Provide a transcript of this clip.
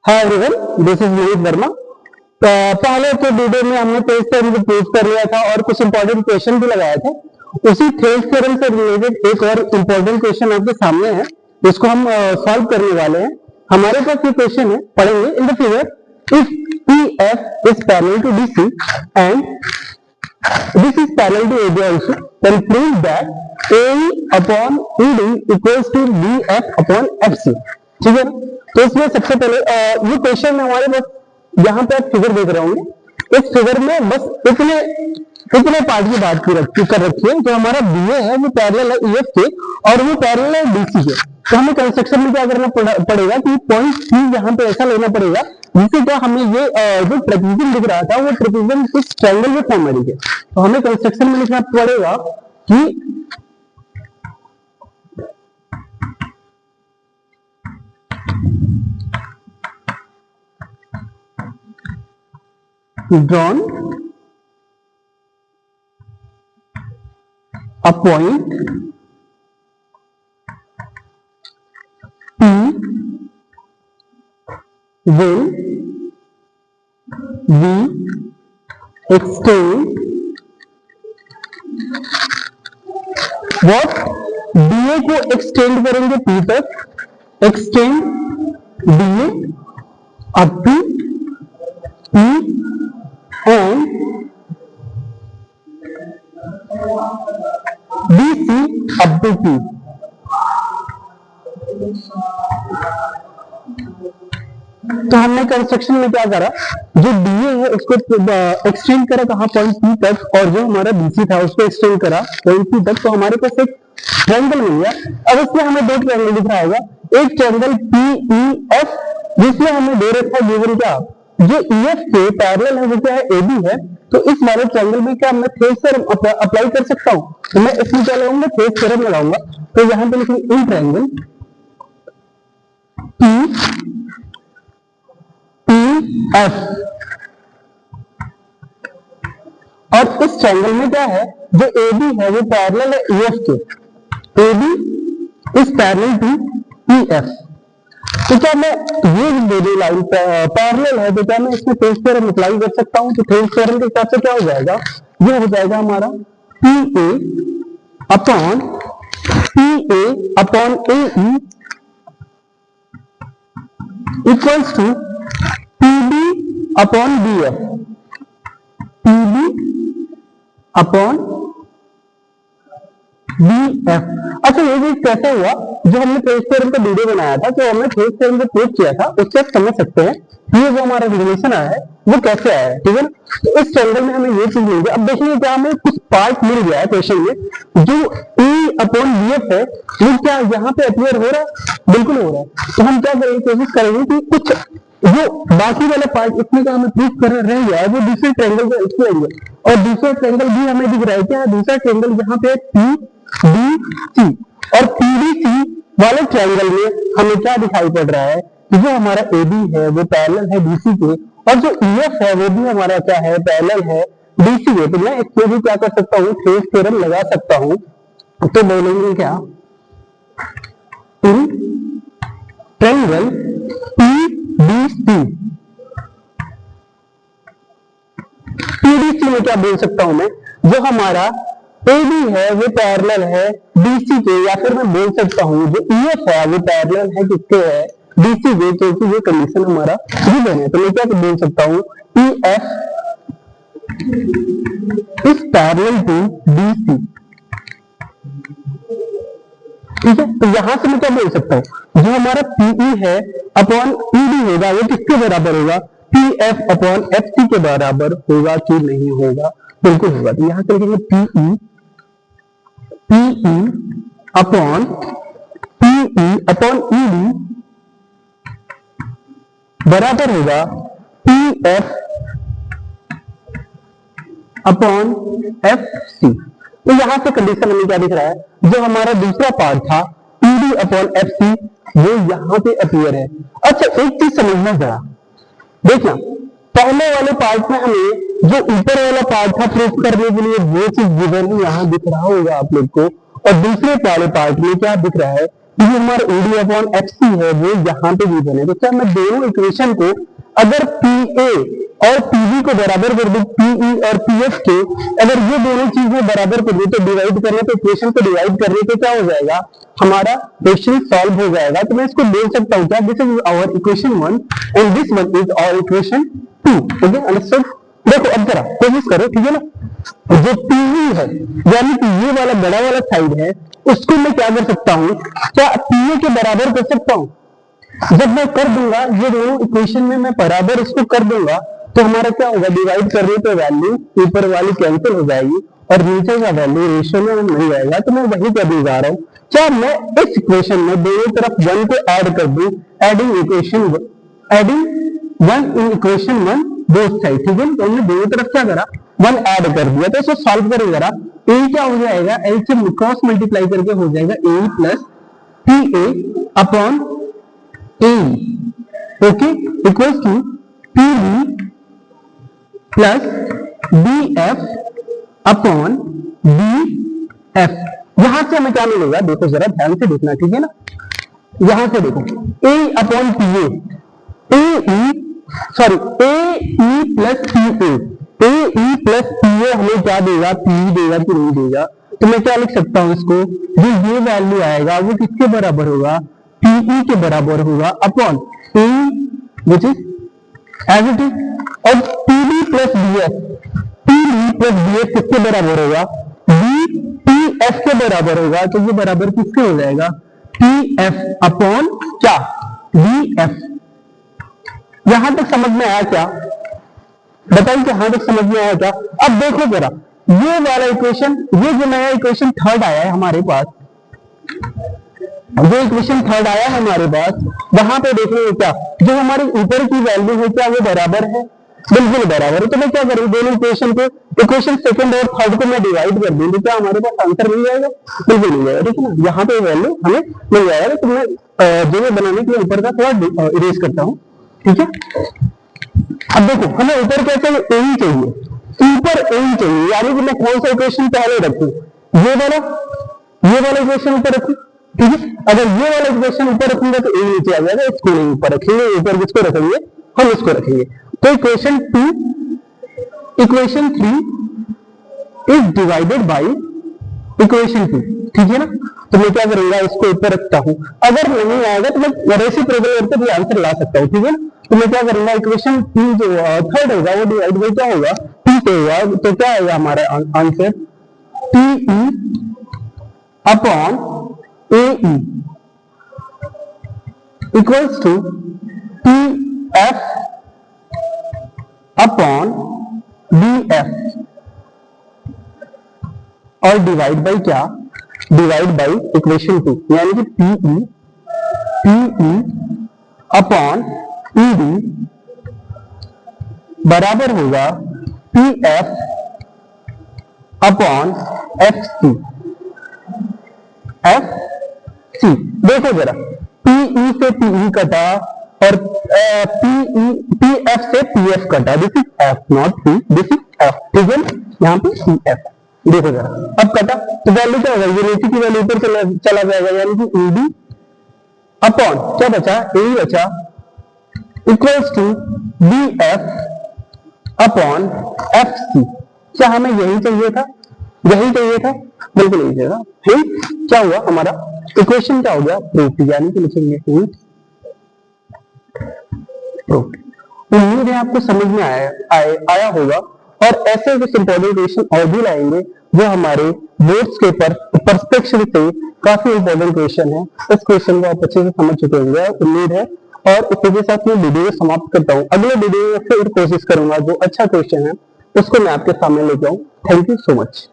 Hi everyone, this is मोहित वर्मा। पहले के video में हमने थेल्स थ्योरम को प्रूव कर लिया था और कुछ इंपॉर्टेंट क्वेश्चन भी लगाया था। उसी थेल्स थ्योरम से रिलेटेड एक और इंपॉर्टेंट क्वेश्चन आपके सामने है, जिसको हम सॉल्व करने वाले हैं। हमारे पास ये क्वेश्चन है, पढ़ेंगे। In the figure if EF is parallel to DC and this is parallel to AB also, then prove that AE upon ED equals to BF upon FC। ठीक है, तो इसमें सबसे पहले ये क्वेश्चन में हमारे पास यहाँ पे आप फिगर देख रहे होंगे। इस फिगर में बस इतने पार्ट की बात कर रखी है। जो हमारा BA है वो पैरेलल है EF के और वो पैरेलल है DC के। तो हमें कंस्ट्रक्शन में क्या करना पड़ेगा कि पॉइंट C यहाँ पे ऐसा लेना पड़ेगा जिससे क्या हमें ये जो ट्रेपेजियम दिख रहा था वो ट्रेपेजियम कुछ ट्रायंगल के फॉर्म में दिखे। तो हमें कंस्ट्रक्शन में लिखना पड़ेगा कि drawn a point P will be extend what DA को एक्सटेंड करेंगे P तक, extend DA up to P and BC up to P। तो हमने कंस्ट्रक्शन में क्या करा, जो DA है उसको एक्सटेंड करा कहाँ, पॉइंट P तक, और जो हमारा BC था उसको एक्सटेंड करा पॉइंट P तक। तो हमारे पास एक ट्रायंगल मिल गया। अब इसमें हमें दो ट्रायंगल दिख रहा होगा, एक ट्रायंगल PEF जिसमें हमें दे रखा है गिवन क्या, जो EF के पैरेलल है वो क्या है, AB है। तो इस वाले ट्रायंगल में क्या मैं थेल्स थ्योरम अप्लाई कर सकता हूँ? तो मैं इसमें क्या लगाऊंगा, थेल्स थ्योरम लगाऊंगा। तो यहाँ पे लिखेंगे इन ट्रायंगल PEF, और इस ट्रायंगल में क्या है, जो AB है वो पैरेलल है EF के, AB is parallel to EF। तो क्या मैं ये दो लाइन पैरेलल है, तो क्या मैं इसमें थेल्स थ्योरम अप्लाई कर सकता हूँ? तो थेल्स थ्योरम के हिसाब से क्या हो जाएगा, ये हो जाएगा हमारा PA upon AE equals to PB upon BF, PB upon BF। अच्छा, ये चीज कैसे हुआ, जो हमने थेल्स थ्योरम का वीडियो बनाया था, जो हमने थेल्स थ्योरम को प्रूव किया था, उससे आप समझ सकते हैं ये जो हमारा रिलेशन आया है वो कैसे आया है। ठीक है, तो इस ट्रायंगल में हमें ये चीज मिल गई। अब देखिए क्या हमें कुछ पार्ट मिल गया है क्वेश्चन में, जो E अपॉन BF है वो क्या यहाँ पे अपीयर हो रहा है, बिल्कुल हो रहा है। तो हम क्या करेंगे, कोशिश करेंगे कि कुछ जो बाकी वाला पार्ट इसमें का हमें प्रूफ कर रह गया है वो दूसरे ट्रायंगल को हेल्प करेंगे। और दूसरा ट्रायंगल भी हमें दिख रहा है, क्या दूसरा ट्रायंगल यहाँ पे PDC, और PDC वाले ट्रायंगल में हमें क्या दिखाई पड़ रहा है कि जो हमारा AB है वो पैरेलल है DC के, और जो EF है वो भी हमारा क्या है, पैरेलल है DC के। तो मैं इसमें भी क्या कर सकता हूँ, थेल्स थ्योरम लगा सकता हूँ। तो बोलेंगे क्या, इन ट्रायंगल PDC में क्या बोल सकता हूं मैं, जो हमारा AB है वो पैरेलल है DC के, या फिर मैं बोल सकता हूं जो EF है वो पैरेलल है किसके है, DC के, क्योंकि ये कंडीशन हमारा गिवन है। तो मैं क्या बोल सकता हूं, EF is parallel to DC। ठीक है, तो यहां से मैं क्या बोल सकता हूं, जो हमारा PE है अपॉन ED होगा वो किसके बराबर होगा, PF अपॉन FC के बराबर होगा कि नहीं होगा, बिल्कुल होगा। तो यहां से लिखेंगे PE अपॉन ED बराबर होगा PF अपॉन FC। तो यहां से कंडीशन हमें क्या दिख रहा है, जो हमारा दूसरा पार्ट था PD अपॉन FC वो यहां पे अपीयर है। अच्छा, एक चीज समझना जरा, देखना पहले वाले पार्ट में हमें जो ऊपर वाला पार्ट था प्रूफ करने के लिए वो चीज गिवन यहां दिख रहा होगा आप लोग को, और दूसरे वाले पार्ट में क्या दिख रहा है, ये हमारा ईडी अपॉन एफसी है वो यहाँ पे भी बने। तो क्या मैं दोनों इक्वेशन को अगर पीए और पीवी को बराबर कर दूं, पीई और पीएफ के अगर ये दोनों चीजें बराबर कर दूं तो डिवाइड करने पे इक्वेशन को डिवाइड करने पे क्या हो जाएगा, हमारा क्वेश्चन सॉल्व हो जाएगा। तो मैं इसको बोल सकता हूँ क्या, this is our equation 1 and this one is our equation 2। Okay, understood. देखो अब जरा कोशिश करो, ठीक है ना, जो पीवी है यानी कि ये वाला बड़ा वाला साइड है उसको मैं क्या कर सकता हूँ, क्या पीए के बराबर कर सकता हूँ। जब मैं कर दूंगा ये दोनों इक्वेशन में मैं बराबर इसको कर दूंगा तो हमारा क्या होगा, डिवाइड करने पे वैल्यू ऊपर वाली कैंसिल हो जाएगी और नीचे का वैल्यू रेशियो में मिल जाएगा। तो मैं वही करने जा रहा हूँ, क्या मैं इस इक्वेशन में दोनों तरफ 1 को ऐड कर दूं, adding one in equation 1 both side, ठीक है। तो हमने दोनों तरफ क्या करा, 1 ऐड कर दिया। तो इसको सॉल्व करें जरा, ए क्या हो जाएगा, एल से क्रॉस मल्टीप्लाई करके हो जाएगा A plus P A upon A, okay, equals to P B plus B F upon B F. यहां से हमें क्या मिलेगा, देखो जरा ध्यान से देखना, ठीक है ना। यहां से देखो A upon P A plus P A plus P A हमें क्या देगा, पी देगा कि नहीं देगा। तो मैं क्या लिख सकता हूं इसको, जो ये वैल्यू आएगा वो किसके बराबर होगा, पीई के बराबर होगा upon A which is as it is. और पीबी प्लस बीएफ किसके बराबर होगा, बी पी एफ के बराबर होगा। तो ये बराबर किसके हो जाएगा, पी एफ अपॉन क्या, बी एफ। यहां तक समझ में आया क्या, बताइए यहां तक समझ में आया क्या। अब देखो जरा ये वाला इक्वेशन, ये जो नया इक्वेशन थर्ड आया है हमारे पास, जो इक्वेशन थर्ड आया है हमारे पास, वहां पे देखेंगे क्या, जो हमारे ऊपर की वैल्यू है क्या वो बराबर है, बिल्कुल बराबर है। तो मैं क्या करूँ, दोनों इक्वेशन को, इक्वेशन सेकंड और थर्ड को मैं डिवाइड कर दूं तो क्या हमारे पास आंसर मिल जाएगा, बिल्कुल मिल जाएगा, ठीक है ना। यहाँ पे वैल्यू हमें मिल जाएगा। तो मैं जो मैं बनाने के लिए ऊपर का थोड़ा इरेज करता हूँ, ठीक है। अब देखो हमें ऊपर क्या चाहिए, ए ही चाहिए, ऊपर ए ही चाहिए, यानी कि मैं कौन सा इक्वेशन पहले रखूं, ये वाला इक्वेशन ऊपर रखूं, ठीक है। अगर ये वाला इक्वेशन ऊपर रखूंगा तो ए नीचे आ जाएगा, इसको नहीं ऊपर रखेंगे, ऊपर किसको रखेंगे, हम इसको रखेंगे। तो equation 3 is divided by equation 2, ठीक है ना। तो मैं क्या करूंगा, इसको ऊपर रखता हूं, अगर नहीं आएगा तो मैं रेसिप्रोकल करके भी आंसर ला सकता हूं, ठीक है ना। तो मैं क्या करूंगा, इक्वेशन 3 जो थर्ड होगा वो डिवाइड बाय क्या होगा, 2 से होगा। तो क्या आएगा हमारा answer, TE upon AE equals to PF upon BF और डिवाइड बाई क्या, डिवाइड बाई इक्वेशन 2, यानी कि PE अपॉन ED बराबर होगा PF अपॉन FC। देखो जरा, PE से PE कटा और PF से PF कटा, this is F not P, this is F, ठीक है। यहाँ पे PF देखो जरा, अब कटा तो वैल्यू क्या होगा, ये नीचे की वैल्यू ऊपर चला जाएगा, यानी कि ED अपॉन क्या बचा, AE बचा, equals to BF upon FC। क्या हमें यही चाहिए था, यही चाहिए था, बिल्कुल यही चाहिए था। फिर क्या हुआ, हमारा इक्वेशन क्या हो गया, प्रूफ, यानी कि लिखेंगे प्रूफ। उम्मीद है आपको समझ में आया होगा। और ऐसे कुछ इंपॉर्टेंट क्वेश्चन और भी लाएंगे जो हमारे बोर्ड्स के परस्पेक्टिव से काफी इंपॉर्टेंट क्वेश्चन है। इस क्वेश्चन को आप अच्छे से समझ चुके होंगे, उम्मीद है। और इसी के साथ मैं वीडियो समाप्त करता हूँ। अगले वीडियो में फिर कोशिश करूंगा जो अच्छा क्वेश्चन है उसको मैं आपके सामने लेके आऊँ। Thank you so much.